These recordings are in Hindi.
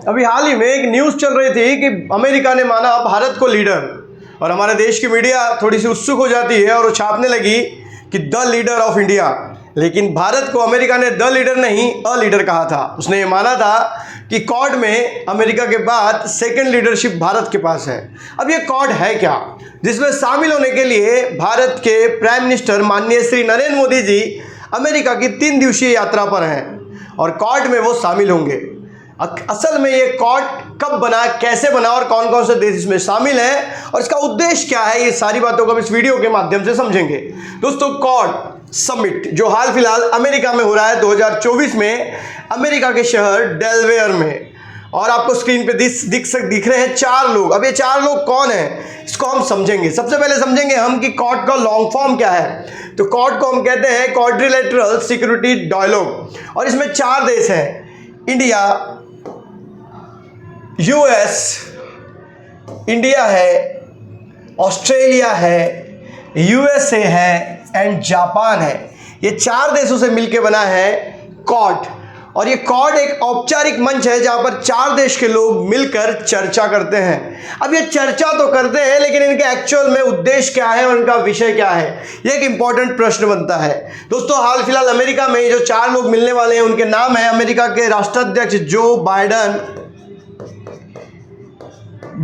अभी हाल ही में एक न्यूज़ चल रही थी कि अमेरिका ने माना भारत को लीडर, और हमारे देश की मीडिया थोड़ी सी उत्सुक हो जाती है और वो छापने लगी कि द लीडर ऑफ इंडिया। लेकिन भारत को अमेरिका ने द लीडर नहीं अ लीडर कहा था। उसने ये माना था कि क्वाड में अमेरिका के बाद सेकंड लीडरशिप भारत के पास है। अब ये क्वाड है क्या, जिसमें शामिल होने के लिए भारत के प्राइम मिनिस्टर माननीय श्री नरेंद्र मोदी जी अमेरिका की 3 दिवसीय यात्रा पर हैं और क्वाड में वो शामिल होंगे। असल में ये क्वाड कब बना, कैसे बना और कौन कौन से देश इसमें शामिल हैं और इसका उद्देश्य क्या है, ये सारी बातों को हम इस वीडियो के माध्यम से समझेंगे। दोस्तों, क्वाड समिट जो हाल फिलहाल अमेरिका में हो रहा है 2024 में, अमेरिका के शहर डेलावेयर में, और आपको स्क्रीन पे दिख रहे हैं 4 लोग। अब ये 4 लोग कौन हैं, इसको हम समझेंगे। सबसे पहले समझेंगे हम कि क्वाड का लॉन्ग फॉर्म क्या है। तो क्वाड को हम कहते हैं क्वाड्रिलेटरल सिक्योरिटी डायलॉग, और इसमें 4 देश हैं, इंडिया, यूएस, इंडिया है, ऑस्ट्रेलिया है, यूएसए है एंड जापान है। ये 4 देशों से मिलकर बना है क्वाड, और ये क्वाड एक औपचारिक मंच है जहां पर 4 देश के लोग मिलकर चर्चा करते हैं। अब ये चर्चा तो करते हैं, लेकिन इनके एक्चुअल में उद्देश्य क्या है और इनका विषय क्या है, ये एक इंपॉर्टेंट प्रश्न बनता है। दोस्तों, हाल फिलहाल अमेरिका में जो 4 लोग मिलने वाले हैं उनके नाम है अमेरिका के राष्ट्राध्यक्ष जो बाइडेन,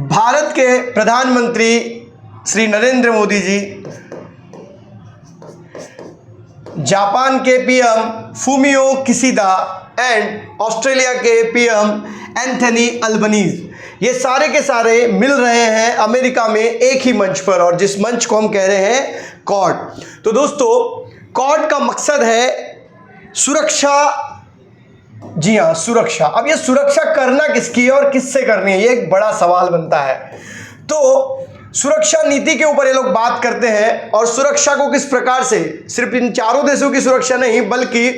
भारत के प्रधानमंत्री श्री नरेंद्र मोदी जी, जापान के PM Fumio Kishida and Australia के पीएम एंथनी अल्बनीज। ये सारे के सारे मिल रहे हैं अमेरिका में एक ही मंच पर, और जिस मंच को हम कह रहे हैं क्वाड। तो दोस्तों, क्वाड का मकसद है सुरक्षा। जी हाँ, सुरक्षा। अब ये सुरक्षा करना किसकी है और किससे करनी है, ये एक बड़ा सवाल बनता है। तो सुरक्षा नीति के ऊपर ये लोग बात करते हैं, और सुरक्षा को किस प्रकार से, सिर्फ इन 4 देशों की सुरक्षा नहीं बल्कि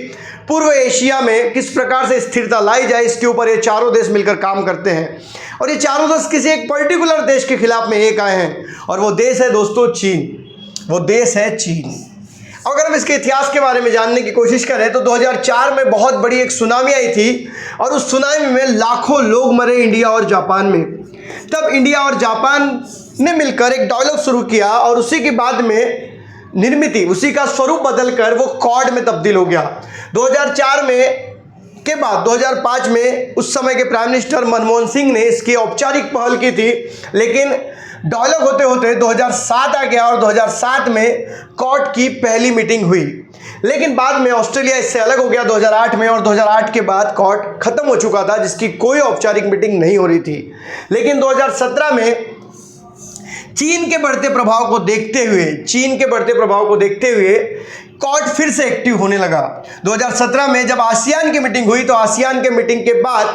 पूर्व एशिया में किस प्रकार से स्थिरता लाई जाए, इसके ऊपर ये 4 देश मिलकर काम करते हैं। और ये 4 देश किसी एक पर्टिकुलर देश के खिलाफ में एक आए हैं, और वो देश है दोस्तों चीन। वो देश है चीन। अगर हम इसके इतिहास के बारे में जानने की कोशिश करें तो 2004 में बहुत बड़ी एक सुनामी आई थी, और उस सुनामी में लाखों लोग मरे इंडिया और जापान में। तब इंडिया और जापान ने मिलकर एक डायलॉग शुरू किया, और उसी के बाद में निर्मित, उसी का स्वरूप बदलकर वो क्वाड में तब्दील हो गया। 2004 में के बाद 2005 में उस समय के प्राइम मिनिस्टर मनमोहन सिंह ने इसकी औपचारिक पहल की थी, लेकिन डायलॉग होते होते 2007 आ गया, और 2007 में क्वाड की पहली मीटिंग हुई। लेकिन बाद में ऑस्ट्रेलिया इससे अलग हो गया 2008 में, और 2008 के बाद क्वाड खत्म हो चुका था, जिसकी कोई औपचारिक मीटिंग नहीं हो रही थी। लेकिन 2017 में चीन के बढ़ते प्रभाव को देखते हुए क्वाड फिर से एक्टिव होने लगा। 2017 में जब आसियान की मीटिंग हुई, तो आसियान के मीटिंग के बाद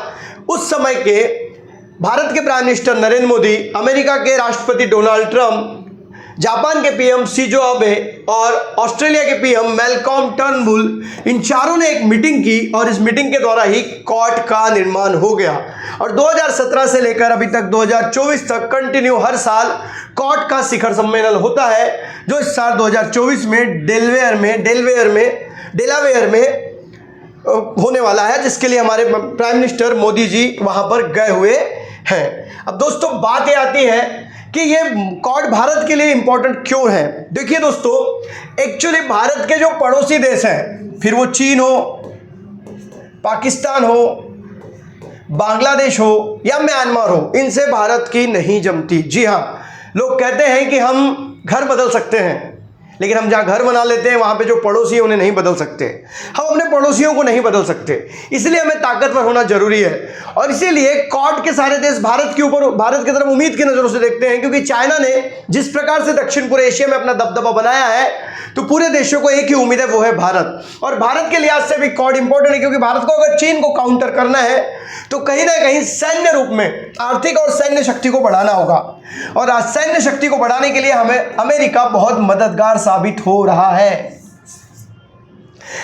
उस समय के भारत के prime minister Narendra Modi, America के राष्ट्रपति डोनाल्ड ट्रंप, जापान के पीएम शिंजो आबे और ऑस्ट्रेलिया के पीएम मैल्कॉम टर्नबुल, इन चारों ने एक मीटिंग की, और इस मीटिंग के द्वारा ही क्वाड का निर्माण हो गया। और 2017 से लेकर अभी तक 2024 तक कंटिन्यू हर साल क्वाड का शिखर सम्मेलन होता है, जो इस साल 2024 में डेलावेयर में होने वाला है, जिसके लिए हमारे प्राइम मिनिस्टर मोदी जी वहां पर गए हुए हैं। अब दोस्तों, बात ये आती है कि ये क्वाड भारत के लिए इंपॉर्टेंट क्यों है। देखिए दोस्तों, एक्चुअली भारत के जो पड़ोसी देश हैं, फिर वो चीन हो, पाकिस्तान हो, बांग्लादेश हो या म्यांमार हो, इनसे भारत की नहीं जमती। जी हाँ, लोग कहते हैं कि हम घर बदल सकते हैं, लेकिन हम जहाँ घर बना लेते हैं वहाँ पे जो पड़ोसी हैं उन्हें नहीं बदल सकते। हम अपने पड़ोसियों को नहीं बदल सकते, इसलिए हमें ताकतवर होना जरूरी है। और इसीलिए क्वाड के सारे देश भारत की तरफ उम्मीद की नज़रों से देखते हैं, क्योंकि चाइना ने जिस प्रकार से दक्षिण पूर्व एशिया में अपना दबदबा बनाया है, तो पूरे देशों को एक ही उम्मीद है, वो है भारत। और भारत के लिहाज से भी क्वाड इंपॉर्टेंट है, क्योंकि भारत को अगर चीन को काउंटर करना है तो कहीं ना कहीं सैन्य रूप में आर्थिक और सैन्य शक्ति को बढ़ाना होगा, और सैन्य शक्ति को बढ़ाने के लिए हमें अमेरिका बहुत मददगार साबित हो रहा है।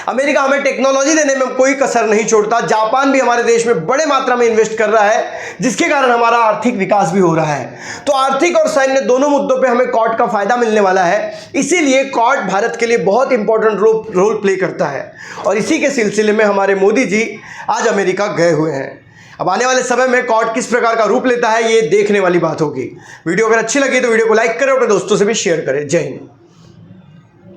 अमेरिका हमें टेक्नोलॉजी देने में कोई कसर नहीं छोड़ता। जापान भी हमारे देश में बड़े मात्रा में इन्वेस्ट कर रहा है, जिसके कारण हमारा आर्थिक विकास भी हो रहा है। तो आर्थिक और सैन्य दोनों मुद्दों पे हमें क्वाड का फायदा मिलने वाला है। इसीलिए क्वाड भारत के लिए बहुत इंपॉर्टेंट रोल प्ले करता है, और इसी के सिलसिले में हमारे मोदी जी आज अमेरिका गए हुए हैं। अब आने वाले समय में कॉर्ड किस प्रकार का रूप लेता है ये देखने वाली बात होगी। वीडियो अगर अच्छी लगी तो वीडियो को लाइक करें और अपने दोस्तों से भी शेयर करें। जय हिंद।